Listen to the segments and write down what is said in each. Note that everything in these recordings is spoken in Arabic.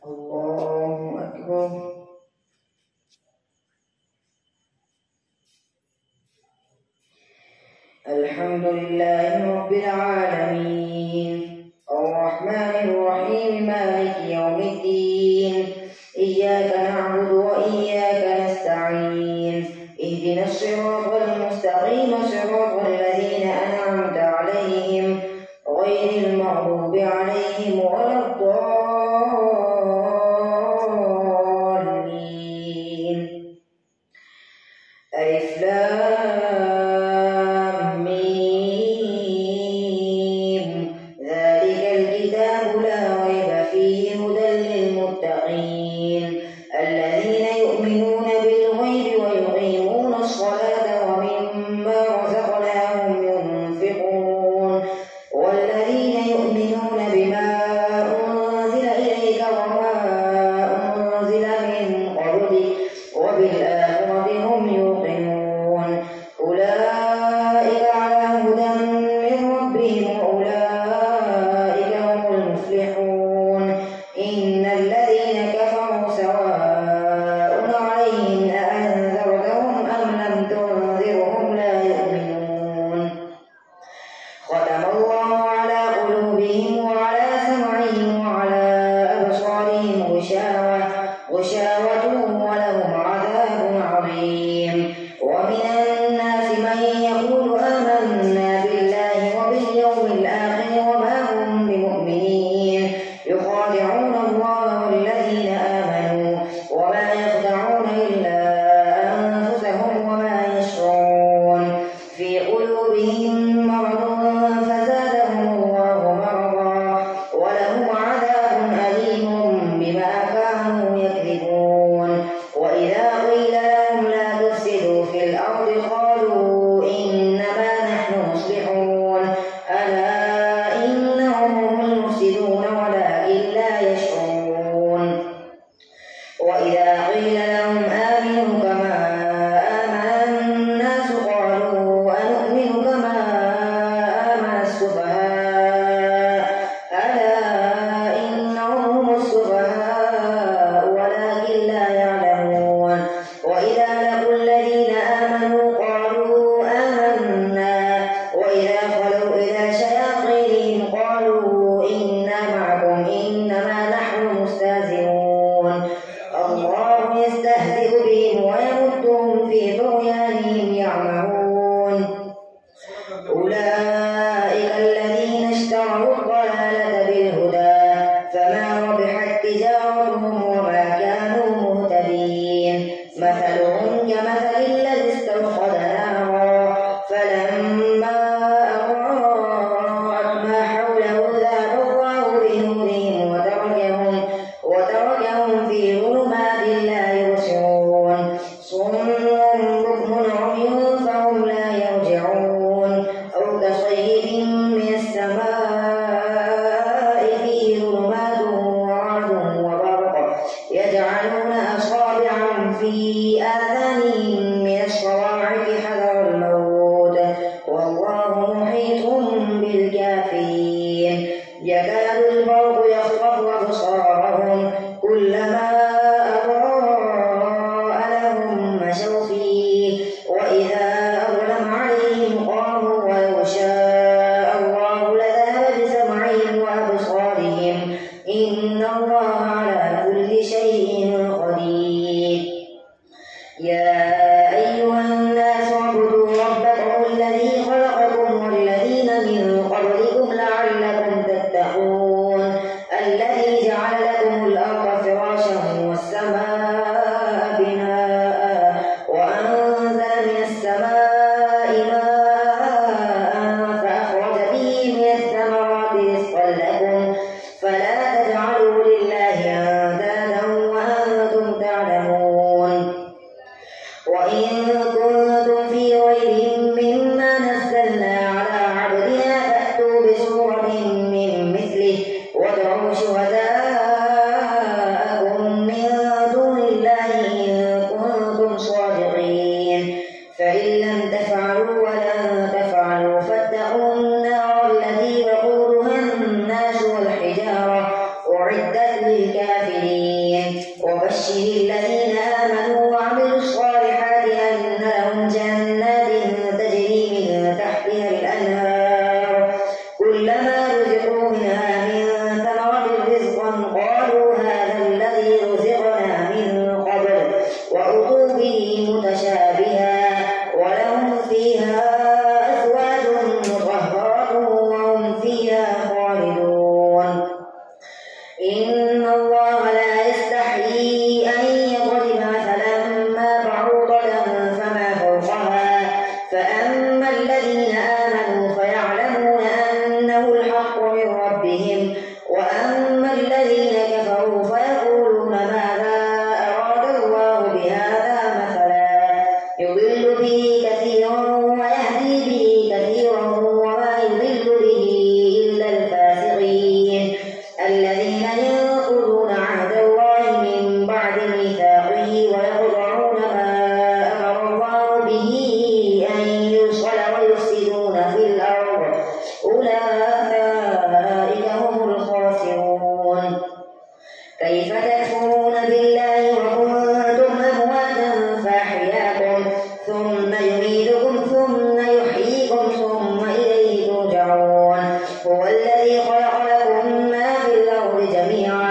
الله أكبر. الحمد لله رب العالمين الرحمن الرحيم مالك يوم الدين إياك نعبد وإياك نستعين اهدنا الصراط المستقيم صراط الذين أنعمت عليهم غير المغضوب عليهم ولا الضالين. ألف لام ميم ذلك الكتاب لا ريب فيه هدى للمتقين الذين يؤمنون بالغيب ويقيمون الصلاة ومما رزقناهم ينفقون والذين يؤمنون بما أنزل إليك وما أنزل من قبلك وبالآخرة هم يوقنون أولئك على هدى من ربهم وأولئك هم المفلحون. إن الذين كفروا سواء عليهم أأنذرتهم أم لم تنذرهم لا يؤمنون. ختم الله على قلوبهم وعلى سمعهم وعلى أبصارهم غشاوة ولهم عذاب عظيم. ومن الناس من يقول آمنا بالله وباليوم الآخر وما هم بمؤمنين يخادعون الله والذين آمنوا وما يخدعون إلا أنفسهم وما يشعرون. في قلوبهم مرض فزادهم الله مرضا ولهم عذاب أليم بما كانوا يكذبون. وإذا قيل لهم لا تفسدوا في الأرض قالوا إنما نحن مصلحون ألا إنهم هم المفسدون ولكن لا يشعرون. وإذا قيل لهم آمنوا كما آمن الناس قالوا أنؤمن كما آمن السفهاء ألا إنهم هم السفهاء ولكن لا يعلمون. وإذا لقوا الذين آمنوا قالوا آمنا وإذا خلوا إلى شياطينهم قالوا إنا معكم إنما نحن مستهزئون. الله يستهزئ بهم ويمدهم في طغيانهم يعمهون. أولئك الذين اشتروا الضلالة بالهدى فما ربحت تجارتهم وما كانوا مهتدين. مثلهم كمثل الذي استوقد نارا فلما أضاءت ما حوله ذهب الله بنورهم وتركهم في ظلمات لا يبصرون. صم بكم عمي فهم لا يرجعون. أو كصيب من السماء فيه ظلمات ورعد وبرق يجعلون أصابعهم في آذانهم من الصواعق حذر الموت والله محيط بالكافرين. يكاد البرق يخطف أبصارهم كلما أضاء لهم مشوا فيه وإذا أظلم عليهم قاموا ولو شاء الله لذهب بسمعهم وأبصارهم إن الله على كل شيء قدير. يا أيها الناس اعبدوا ربكم الذي خلقكم والذين من قبلكم لعلكم تتقون الذي جعل لكم الأرض فراشا والسماء بناء وأنزل من السماء ماء فأخرج به من الثمرات رزقا لكم فلا تجعلوا لله أندادا وأنتم أعدت للكافرين وبشر الذين آمنوا وعملوا الصالحات أن لهم جنات تجري من تحتها الأنهار كلما رزقوا منها من ثمرة رزقا قالوا هذا الذي رزقنا من قبل وأتوا به متشابها ولهم فيها أزواج مطهرة وهم فيها خالدون إن الله لا يستحيي أن يضرب مثلا ما بعوضة فما فوقها فأما الذين آمنوا فيعلمون أنه الحق من ربهم وأما الذين كفروا فيقولون ماذا أراد الله بهذا مثلا يضل به كثيرا ويهدي به كثيرا وما يضل به إلا الفاسقين الذين ينقضون عهد الله من بعد ميثاقه ويقطعون ما أمر الله به أن يوصل ويفسدون في الأرض أولئك هم الخاسرون كيف تكفرون بالله وكنتم أمواتا فأحياكم ثم يميتكم ثم يحييكم ثم إليه ترجعون هو الذي خلق لكم ما في الأرض جميعا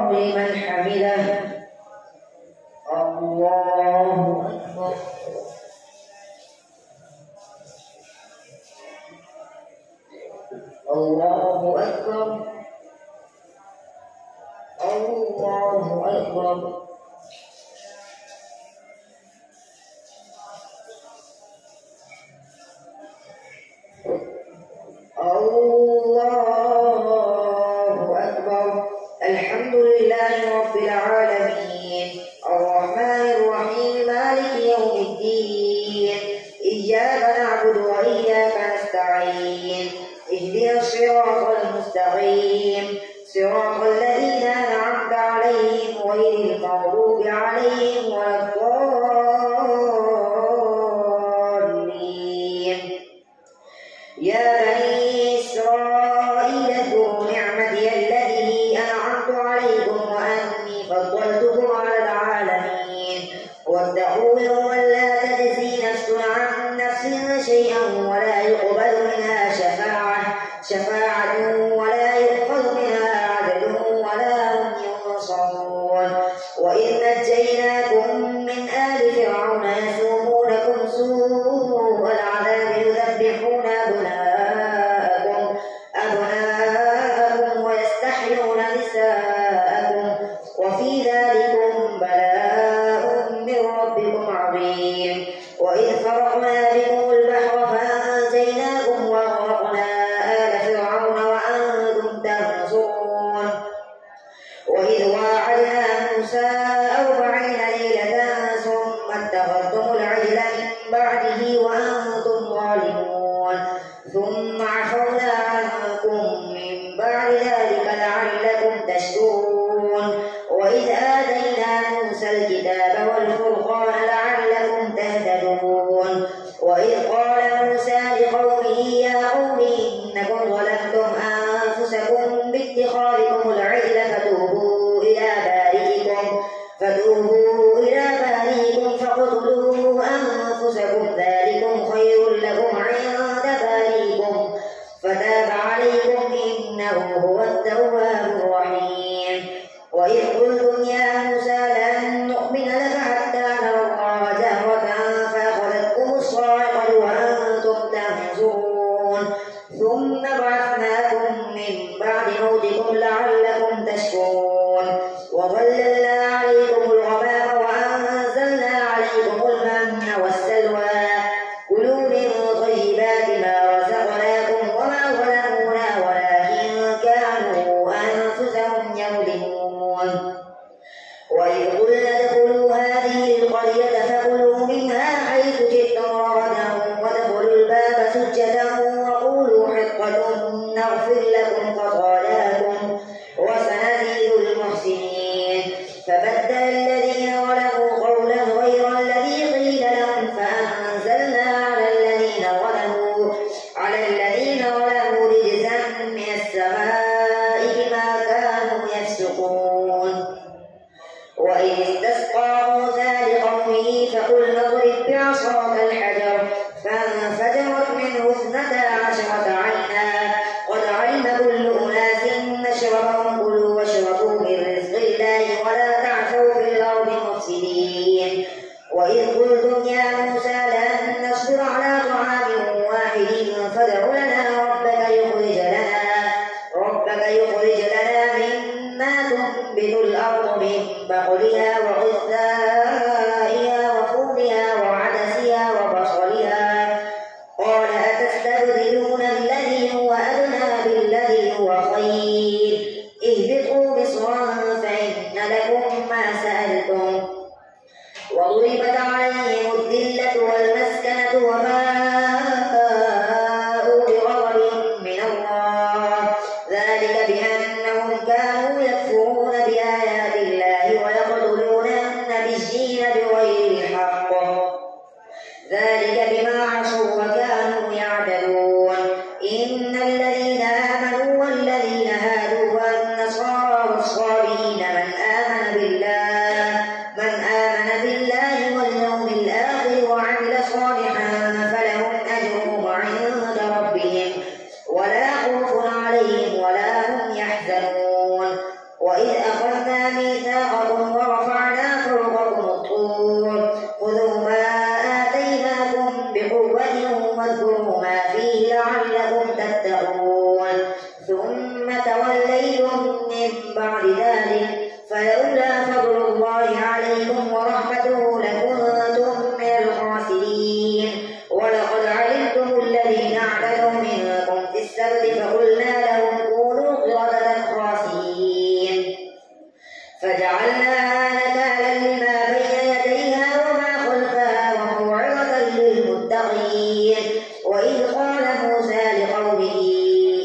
الله لمن حمده. الله أكبر. الله أكبر. الله أكبر. الله أكبر. الحمد لله رب العالمين الرحمن الرحيم مالك يوم الدين إياك نعبد وإياك نستعين اهدنا الصراط المستقيم صراط الذين أنعمت عليهم غير المغضوب عليهم ولا الضالين. يا بني إسرائيل اذكروا نعمتي التي أنعمت عليكم وأني فضلتكم على العالمين واتقوا يوما لا تجزي نفس عن نفس شيئا ولا يقبل منها شفاعة ولا يؤخذ منها عدل ولا هم ينصرون. وإذ نجيناكم من آل فرعون يسومونكم سوء العذاب يذبحون أبناءكم ويستحيون نساءكم وفي ذلكم بلاء من ربكم عظيم. وإذ فرقنا بكم البحر فأنجيناكم وأغرقنا آل فرعون وأنتم تنظرون. وإذ واعدنا موسى 40 ليلة ثم اتخذتم العجل من بعده وأنتم ظالمون ثم عفونا عنكم من بعد ذلك لعلكم تشكرون. وإذ آتينا موسى الكتاب والفرقان لعلكم تهتدون. وإذ قال موسى لقومه يا قوم إنكم ظلمتم أنفسكم باتخاذكم العجل فتوبوا إلى بارئكم فاقتلوا أنفسكم ذلكم خير لكم عند بارئكم فتاب عليكم إنه هو التواب الرحيم. وإذ قلتم يا موسى لن نؤمن لك حتى نرى الله جهرة فأخذتكم الصاعقة وأنتم تنظرون ثم بعثناكم من بعد موتكم لعلكم تشكرون. وظللنا عليكم الغمام وأنزلنا عليكم المن والسلوى كلوا من طيبات ما رزقناكم وما ظلمونا ولكن كانوا أنفسهم يظلمون. وإذ قلنا ادخلوا هذه القرية فكلوا منها حيث شئتم رغدا وادخلوا الباب سجدا وقولوا حطة نغفر لكم خطاياكم وسنزيد المحسنين. فبدل الذين ظلموا قولا غير الذي قيل لهم فأنزلنا على الذين ظلموا رجزا من السماء بما كانوا يفسقون. وإذ استسقى موسى لقومه فقلنا اضرب بعصاك الحجر فانفجرت منه 12 عينا قد علم كل أناس مشربهم كلوا واشربوا من رزق الله ولا تعثوا في الأرض مفسدين. وإذ قلتم يا موسى لن نصبر على طعام واحد فادع لنا ربك يخرج لنا مما تنبت الأرض من بقلها وغثائها وفومها وعدسها وبصلها قال أتستبدلون الذي هو أدنى بالذي هو خير اهبطوا مصرا فإن لكم ما سألتم. وضربت عليهم الذلة والمسكنة وباءوا بغضب من الله ذلك بأنهم كانوا يكفرون بآيات الله ويقتلون النبيين بغير الحق ذلك بما عصوا وكانوا يعتدون. إن الذين آمنوا والذين هادوا والنصارى والصابئين من آمن بالله واليوم الآخر ولولا فضل الله عليكم ورحمته لكنتم من الخاسرين. ولقد علمتم الذين اعتدوا منكم في السبت فقلنا لهم كونوا قردة خاسئين فجعلناها نكالا لما بين يديها وما خلفها وموعظة للمتقين. وإذ قال موسى لقومه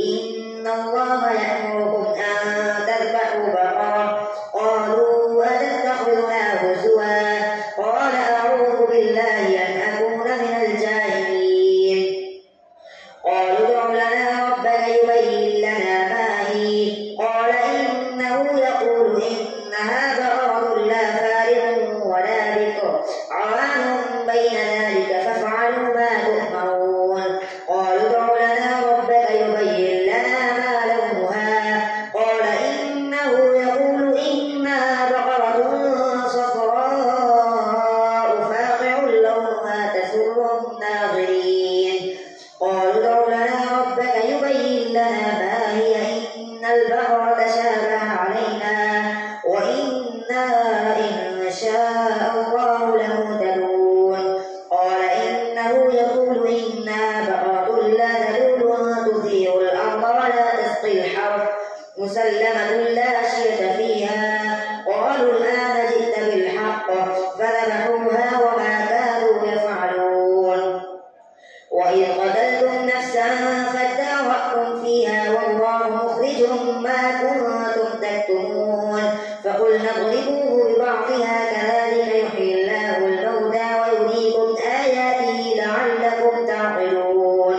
إن الله يأمركم أن تذبحوا بقرة قالوا أتتخذنا هزوا قال أعوذ بالله أن أكون من الجاهلين. قالوا ادع لنا ربك يبين لنا ما هي قال إنه يقول إنها بقرة لا فارغ ولا بكر عوان بين ذلك فافعلوا ما تؤمرون. قالوا ادع لنا ربك يبين لنا ما لونها قال إنه يقول إنها بقرة صفراء فاقع لونها تسر الناظرين. قالوا ادع لنا ربك يبين لنا ما هي إن البقرة تشابه علينا وإنا إن شاء الله لمهتدون. قال إنه يقول إنها بقرة لا ذلول تثير الأرض ولا تسقي الحرث مسلمة لا شية فيها. قالوا الآن جئت بالحق فذبحوها وما كانوا يفعلون. وإذ قتلتم نفسا فادارأتم فيها والله مخرج ما كنتم تكتمون. فقلنا اضربوه ببعضها كذلك يحيي الله الموتى ويريكم آياته لعلكم تعقلون.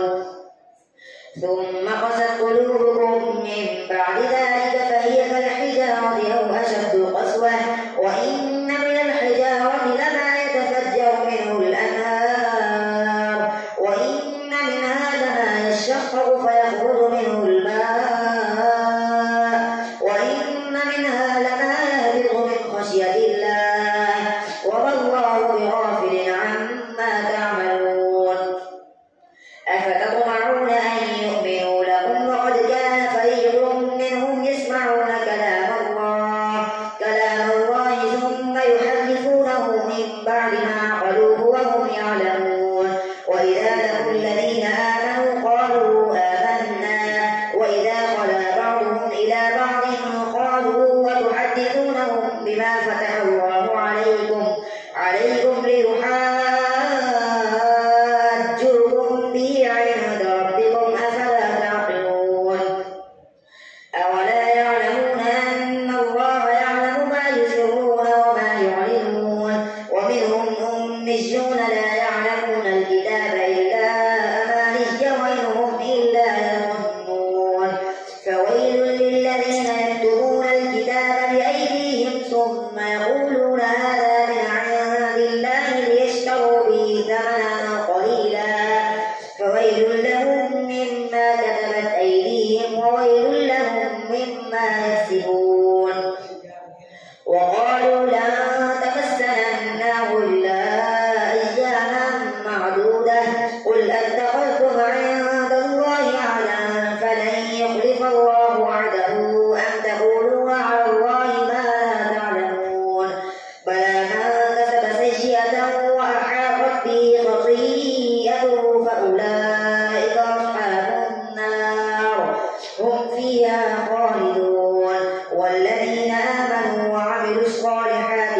ثم قست قلوبكم من بعد ذلك فهي كالحجارة أو أشد قسوة وإن من الحجارة لما يتفجر منه الأنهار وإن منها لما يشقق فيخرج منه الماء وإن منها لما يهبط من خشية الله وما الله بغافل عما تعملون. أفتطمعون أن يؤمنوا لكم وقد كان فريق منهم يسمعون كلام الله ثم يحرفونه من بعد ما عقلوه وهم يعلمون. وإذا لقوا الذين آمنوا قالوا آمنا وإذا خلا بعضهم إلى بعض قالوا وتحدثونهم بما فتح الله عليكم ليحاجوكم به عند ربكم أفلا تعقلون. أولا يعلمون أن الله يعلم ما يسرون وما يعلنون. ومنهم أميون لا يعلمون الكتاب إلا أماني وإن هم إلا يظنون. فويل للذين يكتبون الكتاب بأيديهم ثم يقولون هذا من عند الله ليشتروا به ثمنا قليلا فويل لهم مما كتبت أيديهم وويل لهم مما يكسبون. وقالوا لن تمسنا النار إلا أياما معدودة قل أتخذتم عند الله عهدا فلن يخلف الله وعده أم تقولون على الله ما لا تعلمون. بلى من كسب سيئة وأحاطت به خطيئته فأولئك أصحاب النار هم فيها خالدون. والذين آمنوا وعملوا الصالحات